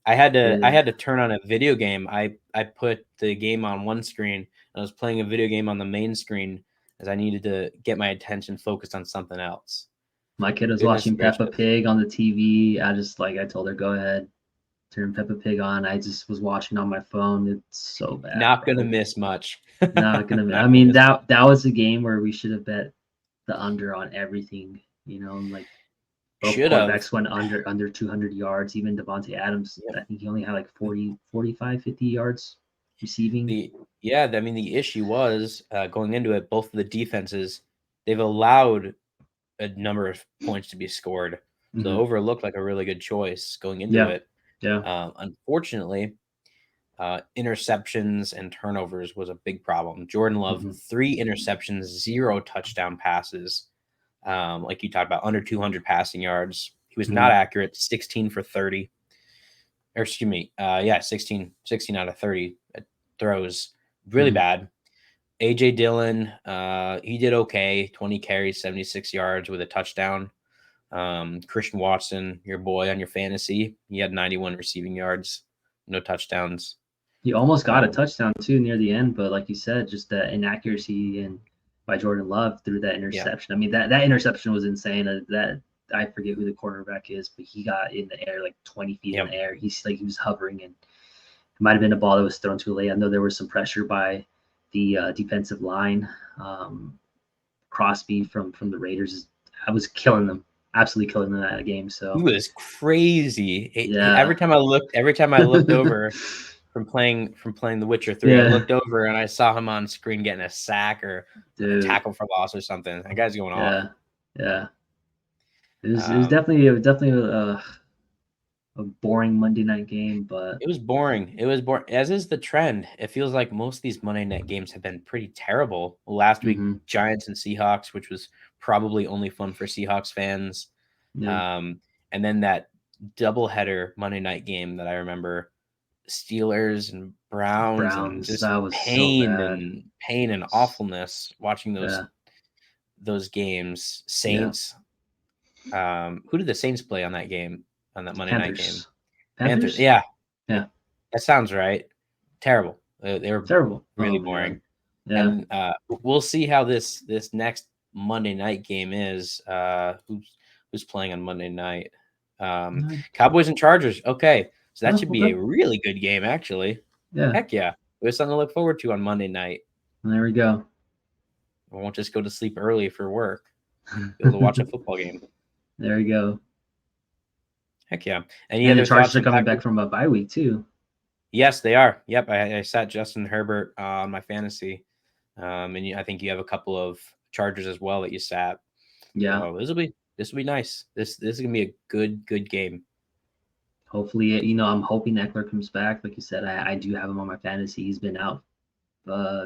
I had to turn on a video game. I put the game on one screen. And I was playing a video game on the main screen as I needed to get my attention focused on something else. My kid was Goodness watching Peppa gracious. Pig on the TV. I told her, go ahead, turn Peppa Pig on. I just was watching on my phone. It's so bad, Not gonna bro. miss much. Not gonna. Not I gonna mean, miss much. that was a game where we should have bet the under on everything. Like both Should have. quarterbacks went under 200 yards. Even Devontae Adams, Yep. I think he only had like 40, 45, 50 yards receiving. I mean, the issue was going into it. Both of the defenses, they've allowed a number of points to be scored, so the Mm-hmm. over looked like a really good choice going into Yeah, it. yeah. Unfortunately, interceptions and turnovers was a big problem. Jordan Love, Mm-hmm. 3 interceptions, 0 touchdown passes. Like you talked about, under 200 passing yards. He was Mm-hmm. not accurate, 16 for 30. Or excuse me, 16 out of 30 throws. Really Mm-hmm. bad. AJ Dillon, he did okay, 20 carries, 76 yards with a touchdown. Christian Watson, your boy on your fantasy, he had 91 receiving yards, no touchdowns. He almost got a Um, touchdown too near the end, but like you said, just the inaccuracy and by Jordan Love through that yeah, interception. I mean, that interception was insane. That I forget who the cornerback is, but he got in the air like 20 feet in yep. the air. He was hovering, and it might have been a ball that was thrown too late. I know there was some pressure by the defensive line. Crosby from the Raiders, I was killing them, absolutely killing them in that game. He So was crazy. yeah, Every time I looked over from playing The Witcher 3, I yeah, looked over and I saw him on screen getting a sack or a dude, tackle for loss or something. That guy's going off. yeah, yeah. It was Um, definitely a boring Monday night game, but it was boring. It was boring, as is the trend. It feels like most of these Monday night games have been pretty terrible. Last week, mm-hmm, Giants and Seahawks, which was probably only fun for Seahawks fans. yeah, Um, and then that doubleheader Monday night game that I remember, Steelers and Browns, and Browns, just that was so pain bad. and pain and awfulness watching Yeah, those games. yeah. Saints. Who did the Saints play on that game, on that Monday night game? Panthers, Panthers. Panthers. Yeah, Yeah, that sounds right. Terrible. They were terrible. really Oh my god. boring. Yeah. And we'll see how this next Monday night game is. Who's playing on Monday night? Cowboys and Chargers. Okay, so that Oh, should be okay. a really good game, actually. Yeah. Heck yeah, we have something to look forward to on Monday night. There we go. We won't just go to sleep early for work. Be able to watch a football game. There we go. Heck yeah. Any And the other Chargers thoughts are on coming back Packers? from a bye week too. Yes, they are. Yep, I sat Justin Herbert on my fantasy, and I think you have a couple of Chargers as well that you sat. Yeah. So this will be nice. This is gonna be a good game. Hopefully, I'm hoping Eckler comes back. Like you said, I do have him on my fantasy. He's been out,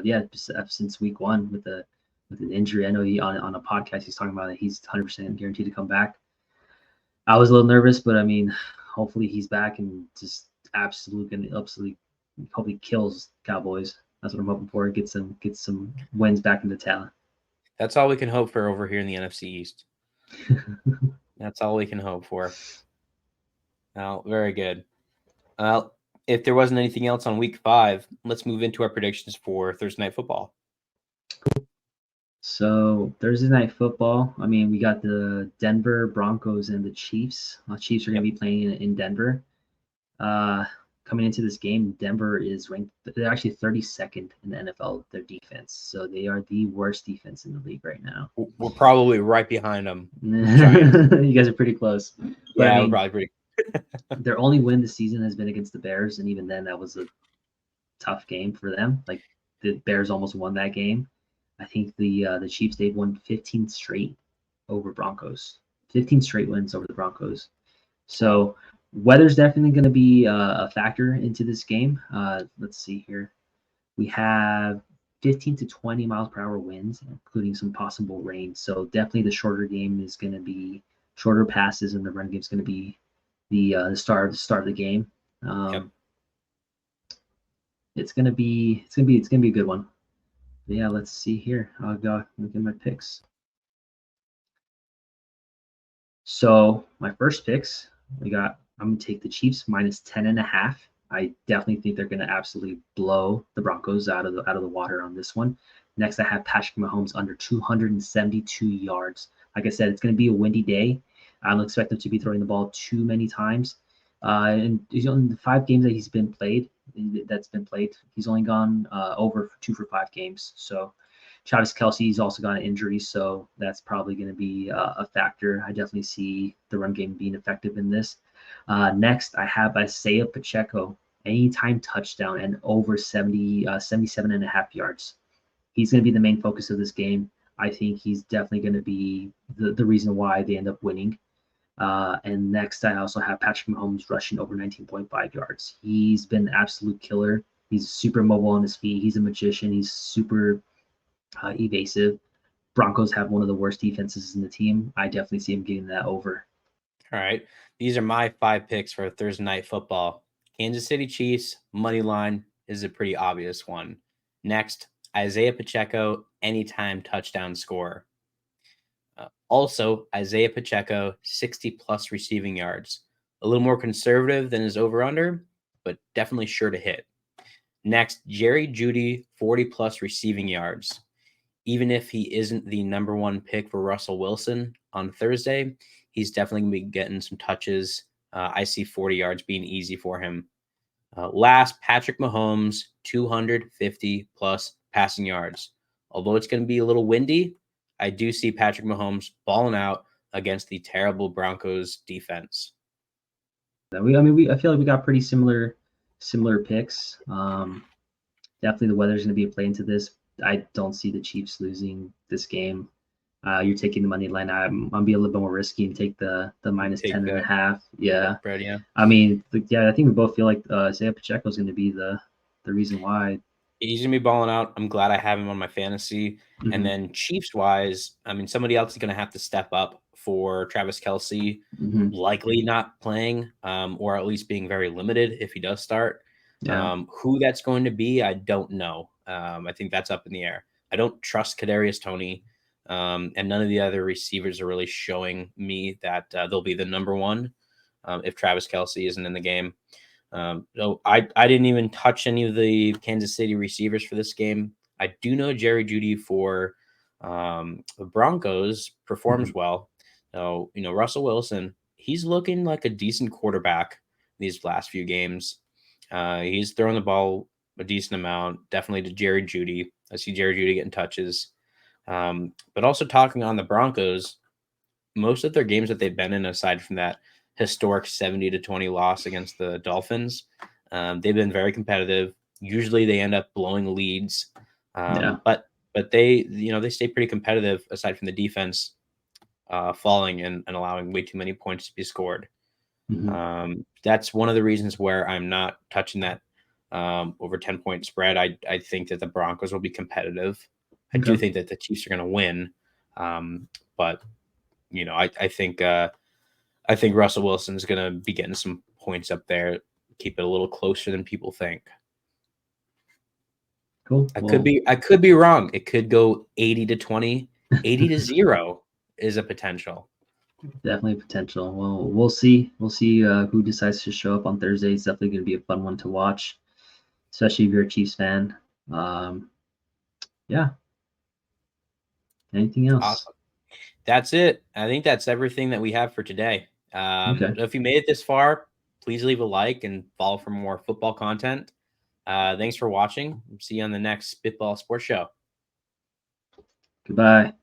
yeah, since week one with an injury. I know he on a podcast he's talking about that he's 100% guaranteed to come back. I was a little nervous, but I mean, hopefully he's back and just absolutely hopefully kills Cowboys. That's what I'm hoping for. Get some wins back into talent. That's all we can hope for over here in the NFC East. That's all we can hope for. Well, very good. Well, if there wasn't anything else on week 5, let's move into our predictions for Thursday Night Football. So Thursday night football. I mean, we got the Denver Broncos and the Chiefs. Chiefs are going Yep. to be playing in Denver. Coming into this game, Denver is ranked. They're actually 32nd in the NFL. Their defense, so they are the worst defense in the league right now. We're probably right behind them. You guys are pretty close. But I Yeah, we're mean, probably pretty. their only win this season has been against the Bears, and even then, that was a tough game for them. Like the Bears almost won that game. I think the Chiefs, they've won 15 straight over Broncos. 15 straight wins over the Broncos. So weather's definitely going to be a factor into this game. Let's see here. We have 15 to 20 miles per hour winds, including some possible rain. So definitely the shorter game is going to be shorter passes, and the run game is going to be the start of the game. Yep. It's gonna be a good one. Yeah, let's see here. I'll look at my picks. So my first picks, I'm gonna take the Chiefs minus 10.5. I definitely think they're gonna absolutely blow the Broncos out of the water on this one. Next, I have Patrick Mahomes under 272 yards. Like I said, it's gonna be a windy day. I don't expect him to be throwing the ball too many times. And in the 5 games that that's been played, he's only gone over 2 for 5 games. So Travis Kelce's also got an injury, so that's probably going to be a factor. I definitely see the run game being effective in this. Next, I have Isaiah Pacheco, anytime touchdown and over 77.5 yards. He's going to be the main focus of this game. I think he's definitely going to be the reason why they end up winning. And next, I also have Patrick Mahomes rushing over 19.5 yards. He's been an absolute killer. He's super mobile on his feet. He's a magician. He's super evasive. Broncos have one of the worst defenses in the team. I definitely see him getting that over. All right. These are my 5 picks for Thursday night football. Kansas City Chiefs, money line is a pretty obvious one. Next, Isaiah Pacheco, anytime touchdown score. Also, Isaiah Pacheco, 60 plus receiving yards. A little more conservative than his over under, but definitely sure to hit. Next, Jerry Jeudy, 40 plus receiving yards. Even if he isn't the number 1 pick for Russell Wilson on Thursday, he's definitely going to be getting some touches. I see 40 yards being easy for him. Last, Patrick Mahomes, 250 plus passing yards. Although it's going to be a little windy, I do see Patrick Mahomes balling out against the terrible Broncos defense. I feel like we got pretty similar picks. Definitely the weather's going to be a play into this. I don't see the Chiefs losing this game. You're taking the money line. I'm gonna be a little bit more risky and take the minus Take 10.5. Yeah. Spread, yeah. I mean, I think we both feel like Isaiah Pacheco is going to be the reason why. He's gonna be balling out. I'm glad I have him on my fantasy. And Mm-hmm. then Chiefs wise, I mean, somebody else is gonna have to step up for Travis Kelce, Mm-hmm. likely not playing, or at least being very limited if he does start. Yeah. Who that's going to be, I don't know. I think that's up in the air. I don't trust Kadarius Toney, and none of the other receivers are really showing me that they'll be the number 1 if Travis Kelce isn't in the game. So I didn't even touch any of the Kansas City receivers for this game. I do know Jerry Jeudy for the Broncos performs Mm-hmm. well. So, Russell Wilson, he's looking like a decent quarterback these last few games. He's throwing the ball a decent amount, definitely to Jerry Jeudy. I see Jerry Jeudy getting touches. But also talking on the Broncos, most of their games that they've been in, aside from that historic 70-20 loss against the Dolphins, they've been very competitive. Usually they end up blowing leads. Yeah. But they stay pretty competitive aside from the defense falling and allowing way too many points to be scored. Mm-hmm. That's one of the reasons where I'm not touching that over 10-point spread. I think that the Broncos will be competitive. I do Okay. think that the Chiefs are going to win. But I think Russell Wilson's going to be getting some points up there, keep it a little closer than people think. Cool. I could Well, be wrong. It could go 80-20, 80-0 is a potential. definitely potential. Well, we'll see. We'll see who decides to show up on Thursday. It's definitely going to be a fun one to watch, especially if you're a Chiefs fan. Yeah. Anything else? Awesome. That's it. I think that's everything that we have for today. Okay. So if you made it this far, please leave a like and follow for more football content. Thanks for watching. See you on the next Spitball Sports Show. Goodbye.